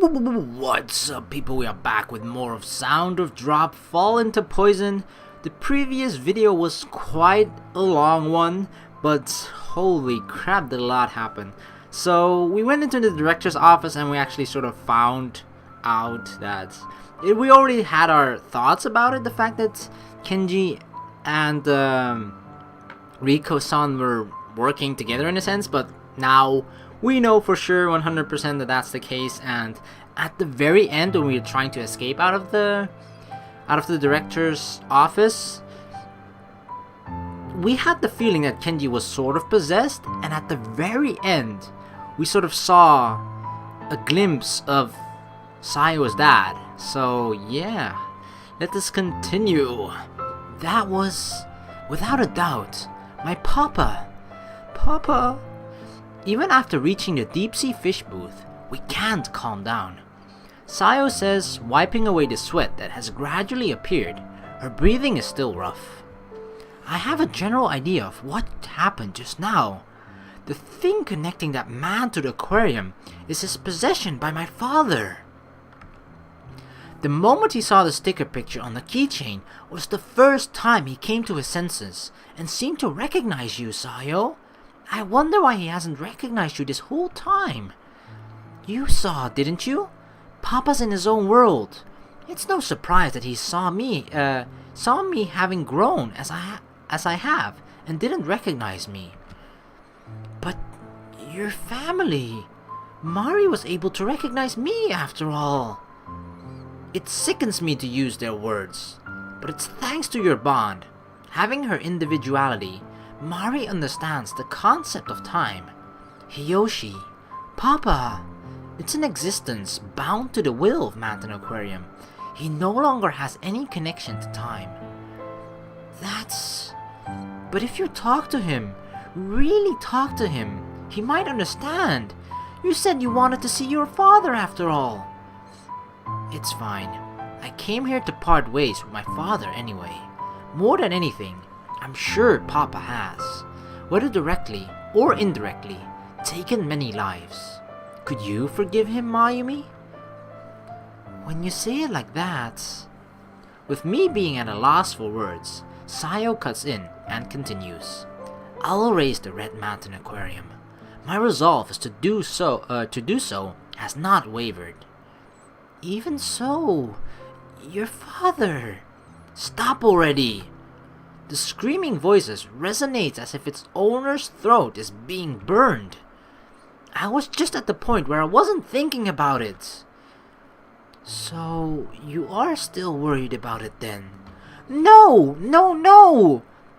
What's up, people? We are back with more of Sound of Drop Fall into Poison. The previous video was quite a long one, but holy crap, did a lot happen. So we went into the director's office and we actually sort of found out that we already had our thoughts about it. The fact that Kenji and Riko-san were working together in a sense, but now we know for sure 100% that that's the case. And at the very end, when we were trying to escape out of the director's office, we had the feeling that Kenji was sort of possessed, and at the very end we sort of saw a glimpse of Sayo's dad. So yeah, let us continue. That was, without a doubt, my papa. Even after reaching the deep sea fish booth, we can't calm down. Sayo says, wiping away the sweat that has gradually appeared, her breathing is still rough. I have a general idea of what happened just now. The thing connecting that man to the aquarium is his possession by my father. The moment he saw the sticker picture on the keychain was the first time he came to his senses and seemed to recognize you, Sayo. I wonder why he hasn't recognized you this whole time. You saw, didn't you? Papa's in his own world. It's no surprise that he saw me having grown as I have and didn't recognize me. But your family, Mari was able to recognize me after all. It sickens me to use their words, but it's thanks to your bond. Having her individuality, Mari understands the concept of time. Hiyoshi, Papa, it's an existence bound to the will of Mountain Aquarium. He no longer has any connection to time. But if you talk to him, really talk to him, he might understand. You said you wanted to see your father after all. It's fine. I came here to part ways with my father anyway. More than anything, I'm sure Papa has, whether directly or indirectly, taken many lives. Could you forgive him, Mayumi? When you say it like that... With me being at a loss for words, Sayo cuts in and continues. I'll raise the Red Mountain Aquarium. My resolve is to do so has not wavered. Even so, your father... Stop already! The screaming voices resonate as if its owner's throat is being burned. I was just at the point where I wasn't thinking about it. So, you are still worried about it then? No!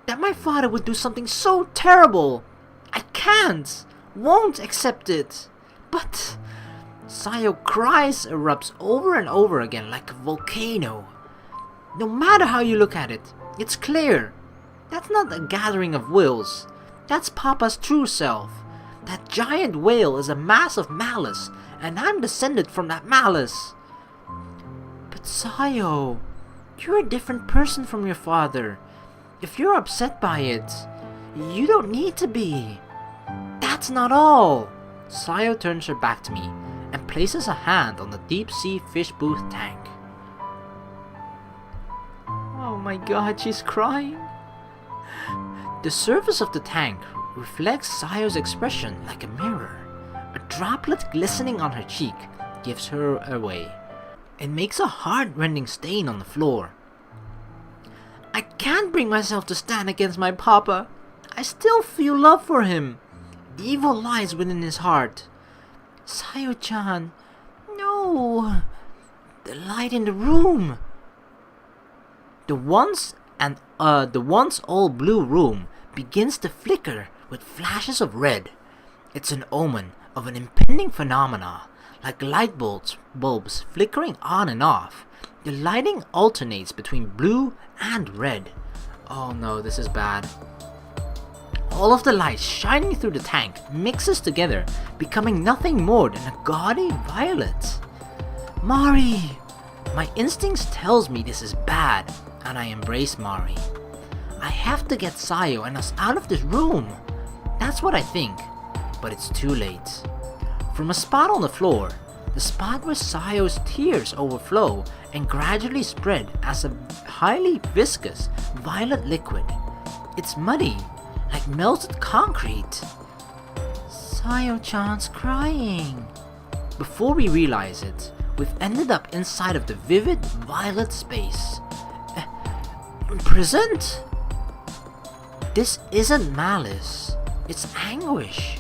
That my father would do something so terrible! I can't! Won't accept it! But... Sayo cries erupts over and over again like a volcano. No matter how you look at it, it's clear. That's not a gathering of wills. That's Papa's true self. That giant whale is a mass of malice, and I'm descended from that malice. But Sayo, you're a different person from your father. If you're upset by it, you don't need to be. That's not all. Sayo turns her back to me and places a hand on the deep sea fish booth tank. Oh my god, she's crying. The surface of the tank reflects Sayo's expression like a mirror. A droplet glistening on her cheek gives her away. It makes a heart-rending stain on the floor. I can't bring myself to stand against my papa. I still feel love for him. Evil lies within his heart. Sayo-chan, no. The light in the room. The once all blue room begins to flicker with flashes of red. It's an omen of an impending phenomena, like light bulbs flickering on and off. The lighting alternates between blue and red. Oh no, this is bad. All of the light shining through the tank mixes together, becoming nothing more than a gaudy violet. Mari! My instincts tells me this is bad, and I embrace Mari. I have to get Sayo and us out of this room. That's what I think, but it's too late. From a spot on the floor, the spot where Sayo's tears overflow and gradually spread as a highly viscous violet liquid. It's muddy, like melted concrete. Sayo-chan's crying. Before we realize it, we've ended up inside of the vivid violet space. Imprisoned? This isn't malice, it's anguish.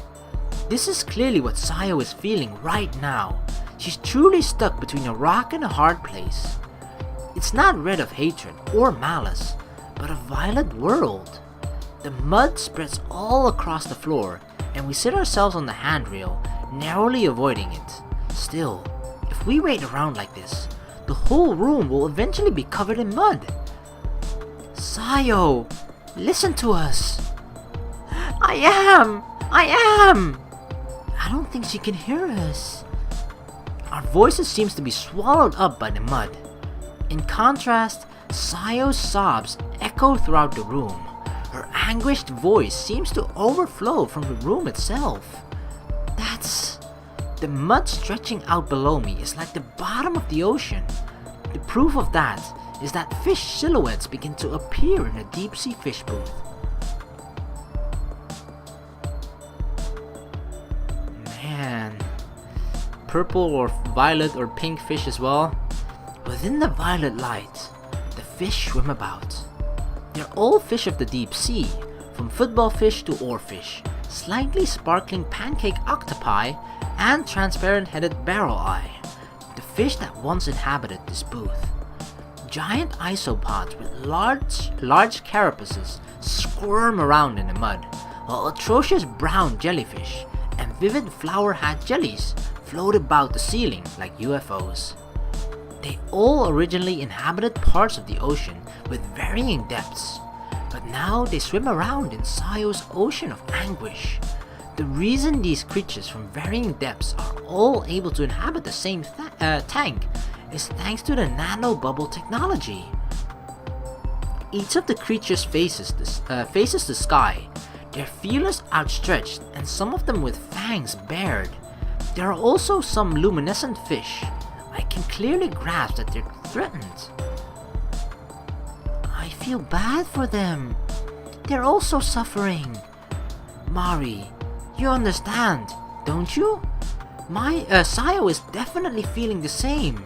This is clearly what Sayo is feeling right now. She's truly stuck between a rock and a hard place. It's not red of hatred or malice, but a violet world. The mud spreads all across the floor, and we sit ourselves on the handrail, narrowly avoiding it. Still, if we wait around like this, the whole room will eventually be covered in mud. Sayo, listen to us. I am! I don't think she can hear us. Our voices seems to be swallowed up by the mud. In contrast, Sayo's sobs echo throughout the room. Her anguished voice seems to overflow from the room itself. The mud stretching out below me is like the bottom of the ocean. The proof of that is that fish silhouettes begin to appear in a deep sea fish booth. Man, purple or violet or pink fish as well. Within the violet light, the fish swim about. They're all fish of the deep sea, from football fish to oarfish, slightly sparkling pancake octopi, and transparent-headed barrel eye, the fish that once inhabited this booth. Giant isopods with large carapaces squirm around in the mud, while atrocious brown jellyfish and vivid flower hat jellies float about the ceiling like UFOs. They all originally inhabited parts of the ocean with varying depths, but now they swim around in Sayo's ocean of anguish. The reason these creatures from varying depths are all able to inhabit the same tank is thanks to the nano bubble technology. Each of the creatures faces the sky, their feelers outstretched and some of them with fangs bared. There are also some luminescent fish. I can clearly grasp that they're threatened. I feel bad for them. They're also suffering. Mari, you understand, don't you? Sayo is definitely feeling the same.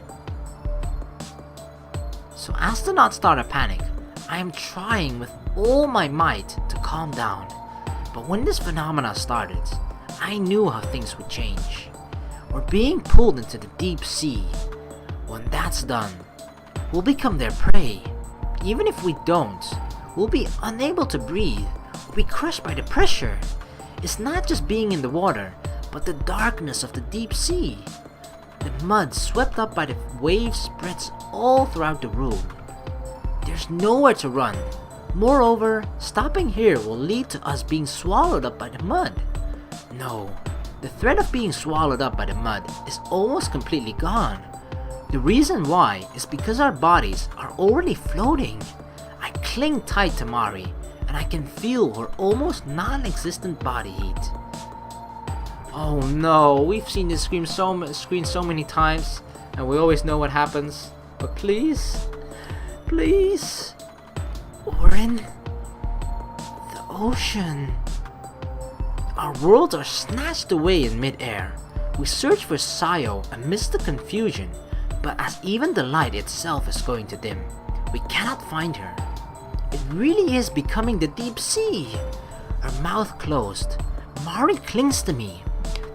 So as to not start a panic, I am trying with all my might to calm down. But when this phenomena started, I knew how things would change. We're being pulled into the deep sea. When that's done, we'll become their prey. Even if we don't, we'll be unable to breathe or be crushed by the pressure. It's not just being in the water, but the darkness of the deep sea. The mud swept up by the waves spreads all throughout the room. There's nowhere to run. Moreover, stopping here will lead to us being swallowed up by the mud. No, the threat of being swallowed up by the mud is almost completely gone. The reason why is because our bodies are already floating. I cling tight to Mari, and I can feel her almost non-existent body heat. Oh no, we've seen this screen so many times, and we always know what happens. But please, we're in the ocean. Our worlds are snatched away in mid-air. We search for Sayo amidst the confusion, but as even the light itself is going to dim, we cannot find her. It really is becoming the deep sea. Her mouth closed. Mari clings to me.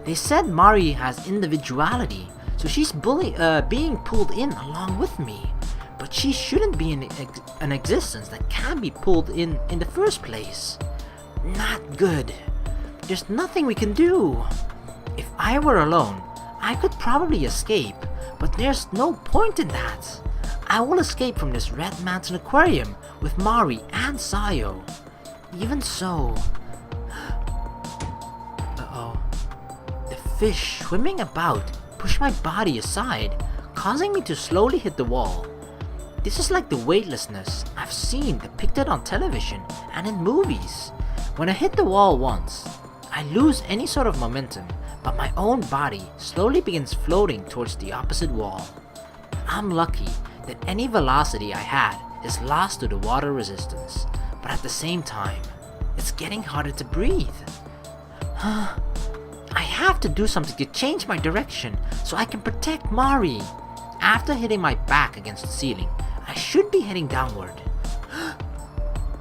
They said Mari has individuality, so she's being pulled in along with me. But she shouldn't be in an existence that can be pulled in the first place. Not good. There's nothing we can do. If I were alone, I could probably escape, but there's no point in that. I will escape from this Red Mountain Aquarium with Mari and Sayo. Even so... Uh-oh. The fish swimming about push my body aside, causing me to slowly hit the wall. This is like the weightlessness I've seen depicted on television and in movies. When I hit the wall once, I lose any sort of momentum, but my own body slowly begins floating towards the opposite wall. I'm lucky that any velocity I had is lost to the water resistance, but at the same time, it's getting harder to breathe. I have to do something to change my direction so I can protect Mari. After hitting my back against the ceiling, I should be heading downward.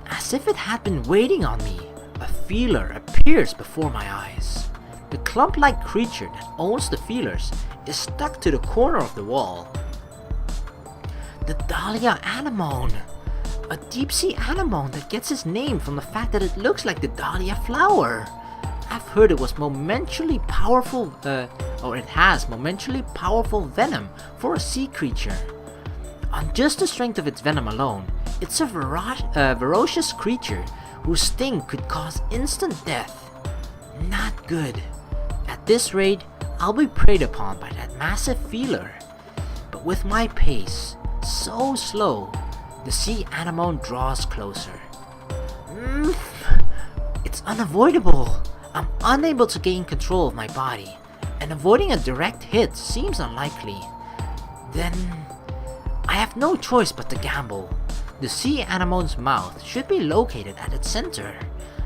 As if it had been waiting on me, a feeler appears before my eyes. The clump-like creature that owns the feelers is stuck to the corner of the wall. The Dahlia anemone! A deep-sea anemone that gets its name from the fact that it looks like the dahlia flower. I've heard it was momentarily powerful, it has momentarily powerful venom for a sea creature. On just the strength of its venom alone, it's a ferocious creature whose sting could cause instant death. Not good. At this rate, I'll be preyed upon by that massive feeler. But with my pace so slow, the sea anemone draws closer. It's unavoidable. I'm unable to gain control of my body, and avoiding a direct hit seems unlikely. Then, I have no choice but to gamble. The sea anemone's mouth should be located at its center.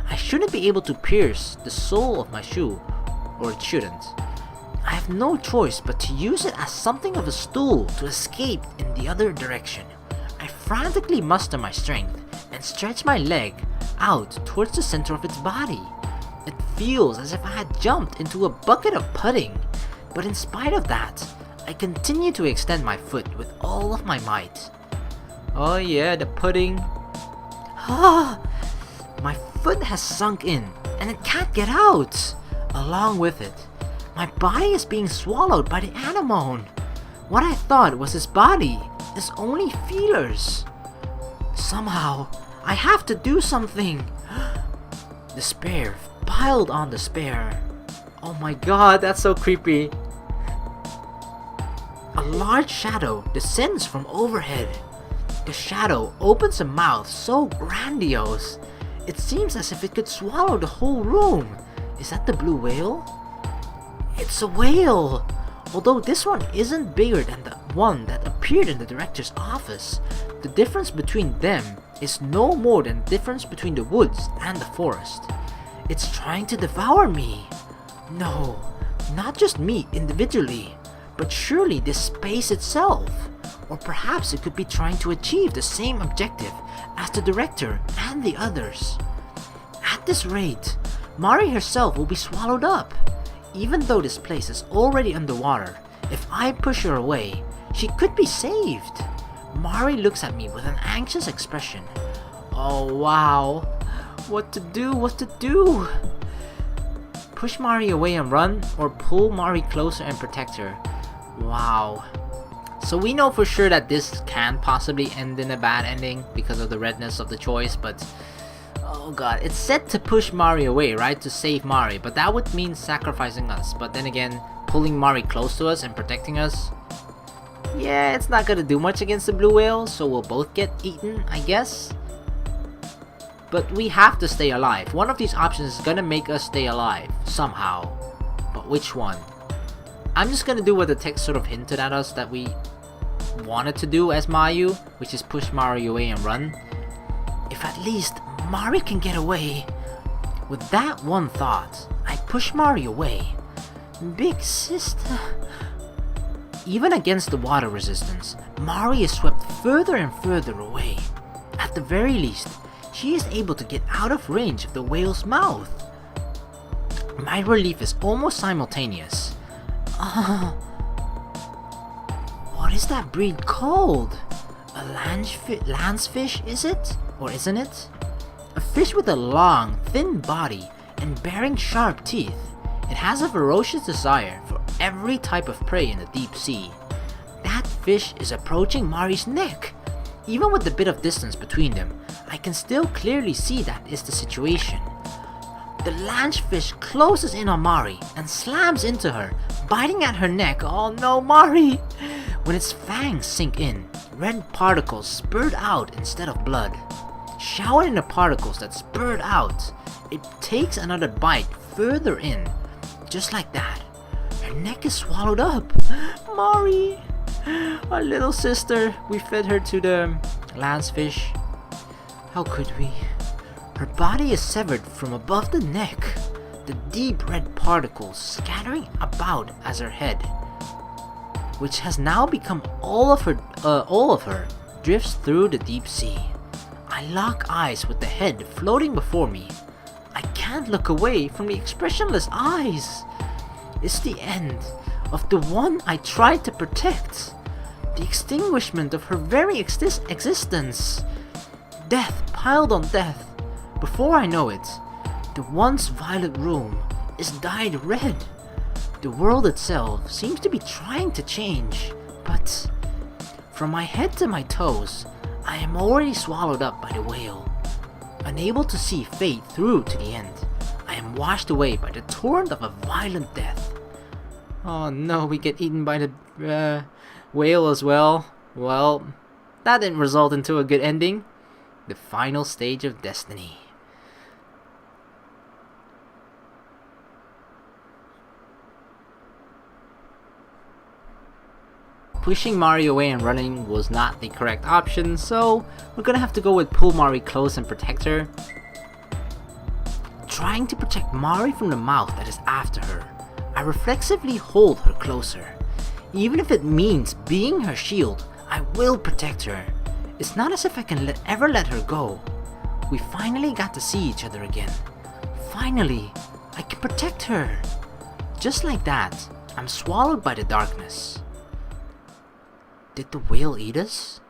I shouldn't be able to pierce the sole of my shoe, or it shouldn't. I have no choice but to use it as something of a stool to escape in the other direction. I frantically muster my strength and stretch my leg out towards the center of its body. It feels as if I had jumped into a bucket of pudding, but in spite of that, I continue to extend my foot with all of my might. Oh yeah, the pudding. My foot has sunk in, and it can't get out. Along with it, my body is being swallowed by the anemone. What I thought was his body is only feelers. Somehow, I have to do something. Despair piled on despair. Oh my god, that's so creepy. A large shadow descends from overhead. The shadow opens a mouth so grandiose, it seems as if it could swallow the whole room. Is that the blue whale? It's a whale! Although this one isn't bigger than the one that appeared in the director's office, the difference between them is no more than the difference between the woods and the forest. It's trying to devour me. No, not just me individually, but surely this space itself. Or perhaps it could be trying to achieve the same objective as the director and the others. At this rate, Mari herself will be swallowed up. Even though this place is already underwater, if I push her away, she could be saved. Mari looks at me with an anxious expression. Oh wow. What to do? Push Mari away and run, or pull Mari closer and protect her. Wow. So we know for sure that this can possibly end in a bad ending because of the redness of the choice, but oh god, it's said to push Mari away, right? To save Mari, but that would mean sacrificing us. But then again, pulling Mari close to us and protecting us, yeah, it's not gonna do much against the blue whale, so we'll both get eaten, I guess. But we have to stay alive. One of these options is gonna make us stay alive, somehow. But which one? I'm just gonna do what the text sort of hinted at us that we wanted to do as Mayu, which is push Mari away and run. If at least Mari can get away. With that one thought, I push Mari away. Big sister. Even against the water resistance, Mari is swept further and further away. At the very least, she is able to get out of range of the whale's mouth. My relief is almost simultaneous. What is that breed called? A lancefish, is it? Or isn't it? A fish with a long, thin body and bearing sharp teeth. It has a ferocious desire for every type of prey in the deep sea. That fish is approaching Mari's neck. Even with the bit of distance between them, I can still clearly see that is the situation. The lancefish closes in on Mari and slams into her, biting at her neck. Oh no, Mari! When its fangs sink in, red particles spurt out instead of blood. Showered in the particles that spurt out, it takes another bite further in. Just like that, Her neck is swallowed up. Mari, our little sister. We fed her to the lancefish. How could we? Her body is severed from above the neck, the deep red particles scattering about as her head, which has now become all of her, drifts through the deep sea. I lock eyes with the head floating before me. I can't look away from the expressionless eyes. It's the end of the one I tried to protect. The extinguishment of her very existence. Death piled on death. Before I know it, the once violet room is dyed red. The world itself seems to be trying to change, but from my head to my toes, I am already swallowed up by the whale. Unable to see fate through to the end, I am washed away by the torrent of a violent death. Oh no, we get eaten by the whale as well. Well, that didn't result into a good ending. The final stage of destiny. Pushing Mari away and running was not the correct option, so we're gonna have to go with pull Mari close and protect her. Trying to protect Mari from the mouth that is after her, I reflexively hold her closer. Even if it means being her shield, I will protect her. It's not as if I can ever let her go. We finally got to see each other again. Finally, I can protect her. Just like that, I'm swallowed by the darkness. Did the whale eat us?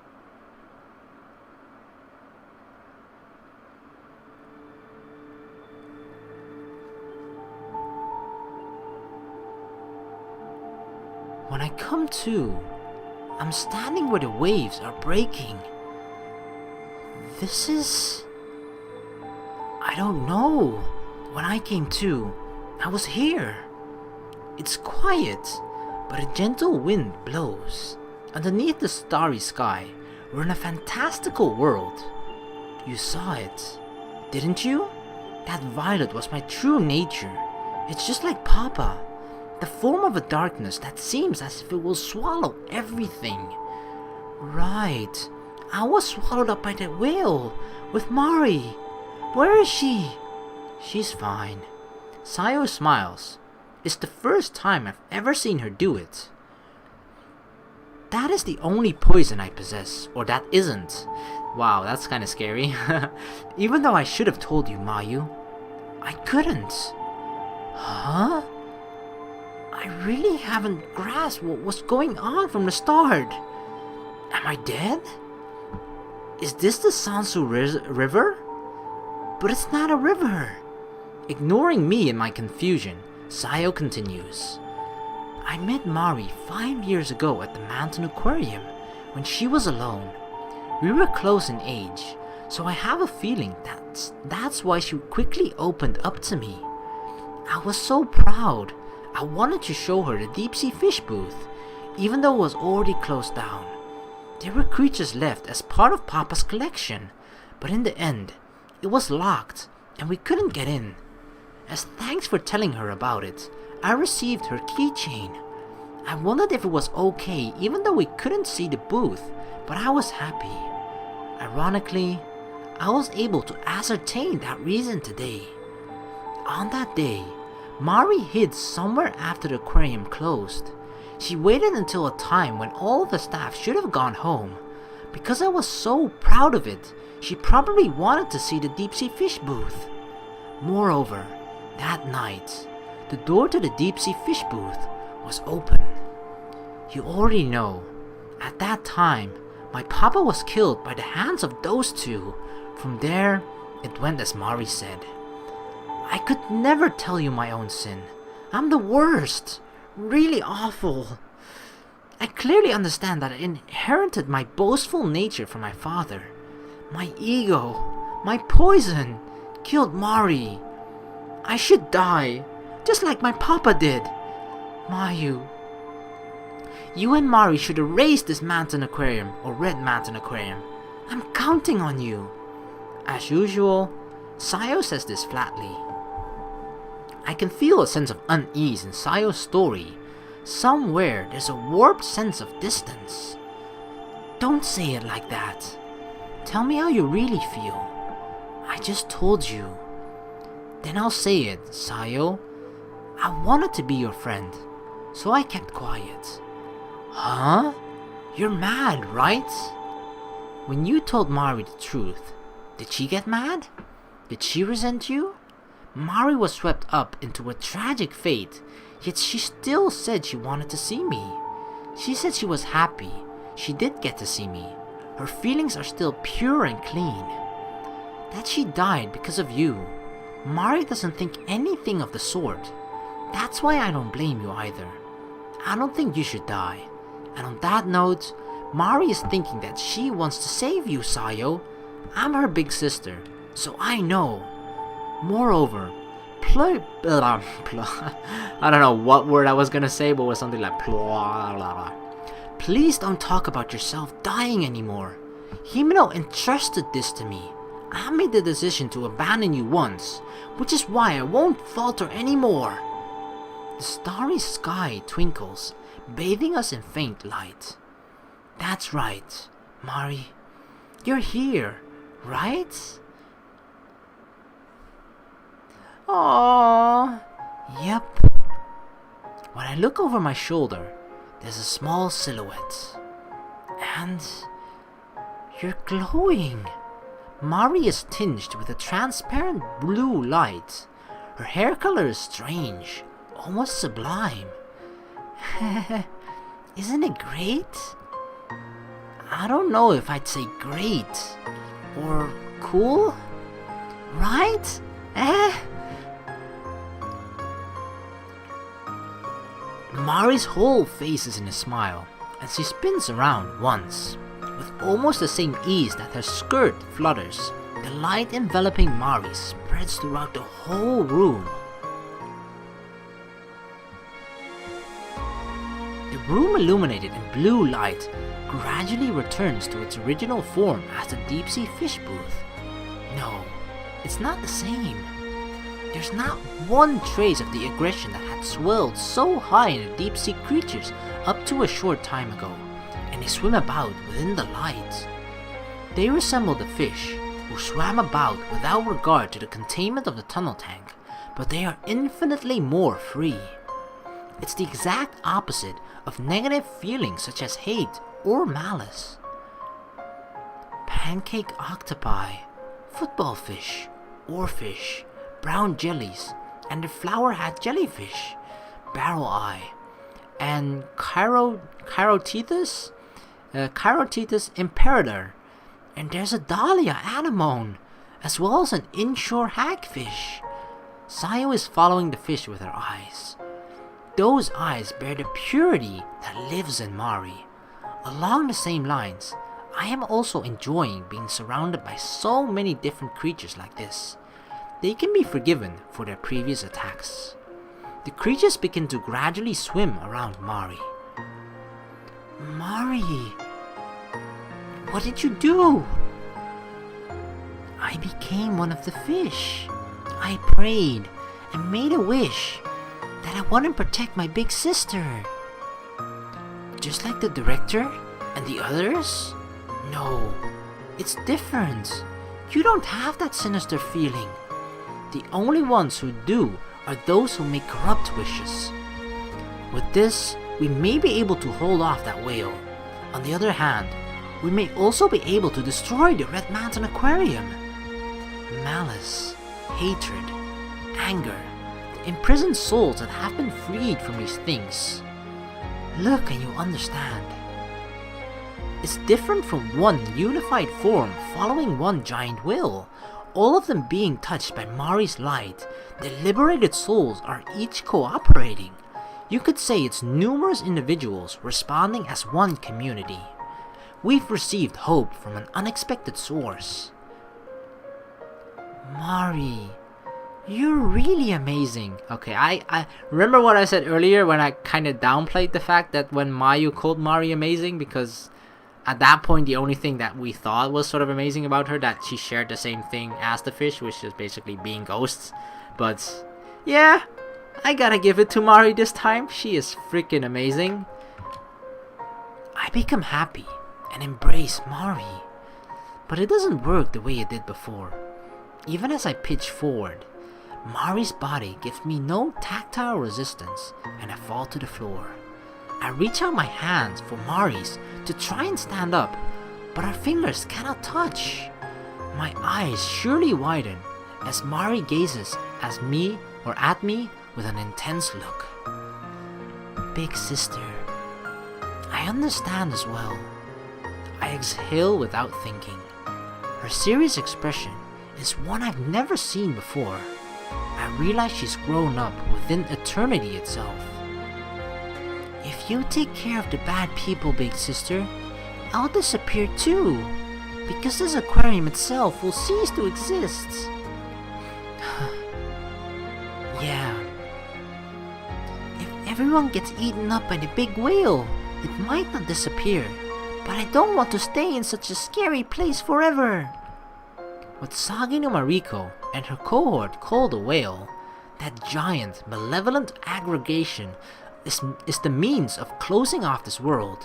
When I come to, I'm standing where the waves are breaking. This is... I don't know. When I came to, I was here. It's quiet, but a gentle wind blows. Underneath the starry sky, we're in a fantastical world. You saw it, didn't you? That violet was my true nature. It's just like Papa. The form of a darkness that seems as if it will swallow everything. Right. I was swallowed up by that whale with Mari. Where is she? She's fine. Sayo smiles. It's the first time I've ever seen her do it. That is the only poison I possess, or that isn't. Wow, that's kinda scary. Even though I should have told you, Mayu, I couldn't. Huh? I really haven't grasped what was going on from the start. Am I dead? Is this the Sansu River? But it's not a river. Ignoring me in my confusion, Sayo continues. I met Mari 5 years ago at the Mountain Aquarium when she was alone. We were close in age, so I have a feeling that's why she quickly opened up to me. I was so proud. I wanted to show her the deep sea fish booth, even though it was already closed down. There were creatures left as part of Papa's collection, but in the end, it was locked and we couldn't get in. As thanks for telling her about it, I received her keychain. I wondered if it was okay even though we couldn't see the booth, but I was happy. Ironically, I was able to ascertain that reason today. On that day, Mari hid somewhere after the aquarium closed. She waited until a time when all of the staff should have gone home. Because I was so proud of it, she probably wanted to see the deep sea fish booth. Moreover, that night, the door to the deep sea fish booth was open. You already know, at that time, my papa was killed by the hands of those two. From there, it went as Mari said. I could never tell you my own sin. I'm the worst. Really awful. I clearly understand that I inherited my boastful nature from my father. My ego, my poison, killed Mari. I should die, just like my papa did. Mayu, you and Mari should erase this mountain aquarium, or Red Mountain Aquarium. I'm counting on you. As usual, Sayo says this flatly. I can feel a sense of unease in Sayo's story Somewhere there's a warped sense of distance. Don't say it like that. Tell me how you really feel. I just told you. Then I'll say it, Sayo. I wanted to be your friend, so I kept quiet. Huh? You're mad, right? When you told Mari the truth, did she get mad? Did she resent you? Mari was swept up into a tragic fate, yet she still said she wanted to see me. She said she was happy she did get to see me. Her feelings are still pure and clean. That she died because of you, Mari doesn't think anything of the sort. That's why I don't blame you either. I don't think you should die. And on that note, Mari is thinking that she wants to save you, Sayo. I'm her big sister, so I know. Moreover, I don't know what word I was gonna say, but it was something like please don't talk about yourself dying anymore. Himeno entrusted this to me. I made the decision to abandon you once, which is why I won't falter anymore. The starry sky twinkles, bathing us in faint light. That's right, Mari. You're here, right? Aww. Yep. When I look over my shoulder, there's a small silhouette. And you're glowing. Mari is tinged with a transparent blue light. Her hair color is strange, almost sublime. Isn't it great? I don't know if I'd say great or cool, right? Mari's whole face is in a smile, and she spins around once. With almost the same ease that her skirt flutters, the light enveloping Mari spreads throughout the whole room. The room, illuminated in blue light, gradually returns to its original form as the deep-sea fish booth. No, it's not the same. There's not one trace of the aggression that had swelled so high in the deep-sea creatures up to a short time ago, and they swim about within the light. They resemble the fish, who swam about without regard to the containment of the tunnel tank, but they are infinitely more free. It's the exact opposite of negative feelings such as hate or malice. Pancake octopi, football fish, oarfish, brown jellies, and the flower hat jellyfish, barrel eye, and Chirotethus imperator, and there's a dahlia anemone, as well as an inshore hagfish. Sayo is following the fish with her eyes. Those eyes bear the purity that lives in Mari. Along the same lines, I am also enjoying being surrounded by so many different creatures like this. They can be forgiven for their previous attacks. The creatures begin to gradually swim around Mari. Mari, what did you do? I became one of the fish. I prayed and made a wish that I want to protect my big sister. Just like the director and the others? No, it's different. You don't have that sinister feeling. The only ones who do are those who make corrupt wishes. With this, we may be able to hold off that whale. On the other hand, we may also be able to destroy the Red Mountain Aquarium. Malice, hatred, anger, the imprisoned souls that have been freed from these things. Look and you understand. It's different from one unified form following one giant will, all of them being touched by Mari's light. The liberated souls are each cooperating. You could say it's numerous individuals responding as one community. We've received hope from an unexpected source. Mari, you're really amazing. Okay, I remember what I said earlier when I kind of downplayed the fact that when Mayu called Mari amazing, because at that point the only thing that we thought was sort of amazing about her, that she shared the same thing as the fish, which is basically being ghosts. But yeah, I gotta give it to Mari this time. She is freaking amazing. I become happy and embrace Mari. But it doesn't work the way it did before. Even as I pitch forward, Mari's body gives me no tactile resistance and I fall to the floor. I reach out my hands for Mari's to try and stand up, but our fingers cannot touch. My eyes surely widen as Mari gazes at me with an intense look. Big sister, I understand as well. I exhale without thinking. Her serious expression is one I've never seen before. I realize she's grown up within eternity itself. If you take care of the bad people, big sister, I'll disappear too, because this aquarium itself will cease to exist. Yeah. If everyone gets eaten up by the big whale, it might not disappear, but I don't want to stay in such a scary place forever. What Sagi no Mariko and her cohort call the whale, that giant, malevolent aggregation, is the means of closing off this world.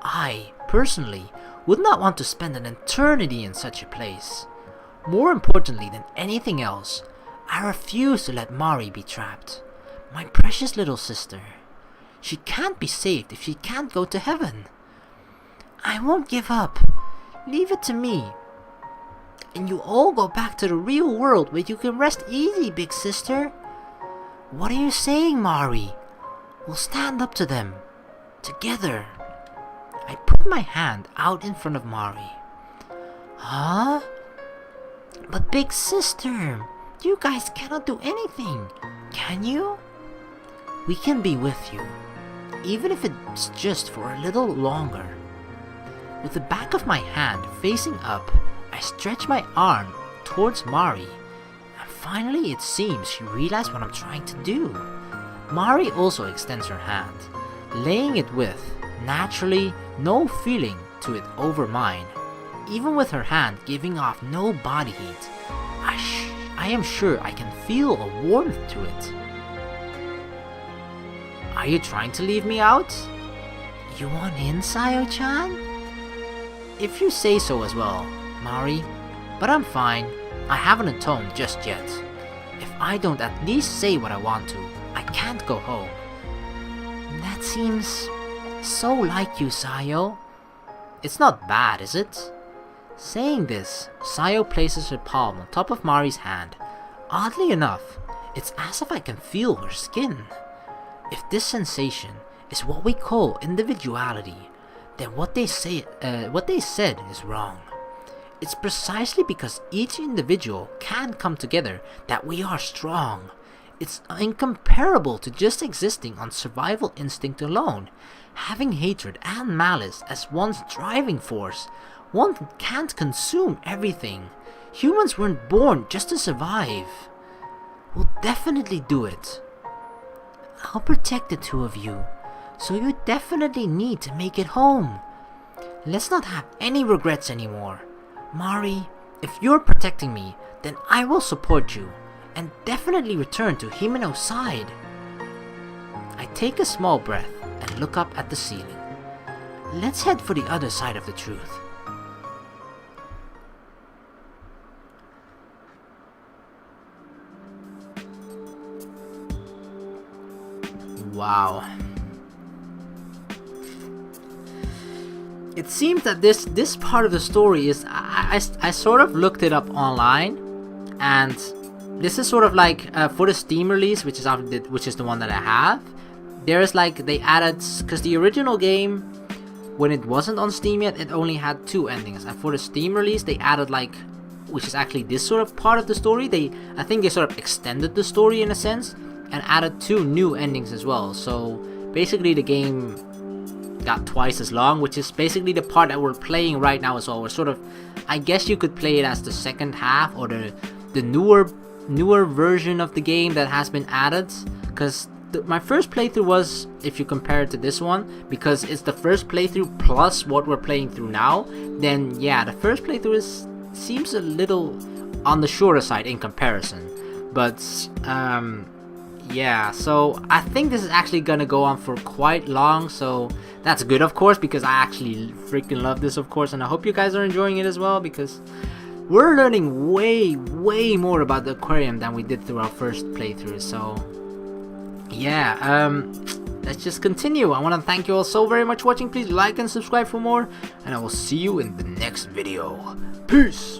I, personally, would not want to spend an eternity in such a place. More importantly than anything else, I refuse to let Mari be trapped. My precious little sister. She can't be saved if she can't go to heaven. I won't give up. Leave it to me. And you all go back to the real world where you can rest easy, big sister. What are you saying, Mari? We'll stand up to them. Together. I put my hand out in front of Mari. Huh? But big sister, you guys cannot do anything, can you? We can be with you, even if it's just for a little longer. With the back of my hand facing up, I stretch my arm towards Mari, and finally it seems she realized what I'm trying to do. Mari also extends her hand, laying it with, naturally, no feeling to it over mine. Even with her hand giving off no body heat, I am sure I can feel a warmth to it. Are you trying to leave me out? You want in, Sayo-chan? If you say so as well, Mari, but I'm fine. I haven't atoned just yet. If I don't at least say what I want to, I can't go home. That seems so like you, Sayo. It's not bad, is it? Saying this, Sayo places her palm on top of Mari's hand. Oddly enough, it's as if I can feel her skin. If this sensation is what we call individuality, then what they said is wrong. It's precisely because each individual can come together that we are strong. It's incomparable to just existing on survival instinct alone. Having hatred and malice as one's driving force, one can't consume everything. Humans weren't born just to survive. We'll definitely do it. I'll protect the two of you, so you definitely need to make it home. Let's not have any regrets anymore. Mari, if you're protecting me, then I will support you, and definitely return to Himeno's side. I take a small breath and look up at the ceiling. Let's head for the other side of the truth. Wow. It seems that this part of the story is I sort of looked it up online, and this is sort of like for the Steam release, which is the one that I have. There is like they added, because the original game, when it wasn't on Steam yet, it only had 2 endings, and for the Steam release they added like, which is actually this sort of part of the story. I think they sort of extended the story in a sense and added 2 new endings as well. So basically the game got twice as long, which is basically the part that we're playing right now as well. We're sort of, I guess you could play it as the second half or the newer version of the game that has been added, because my first playthrough was, if you compare it to this one, because it's the first playthrough plus what we're playing through now, then yeah, the first playthrough seems a little on the shorter side in comparison. But yeah, so I think this is actually gonna go on for quite long, so that's good, of course, because I actually freaking love this, of course, and I hope you guys are enjoying it as well, because we're learning way more about the aquarium than we did through our first playthrough. So yeah, let's just continue. I want to thank you all so very much for watching. Please like and subscribe for more, and I will see you in the next video. Peace.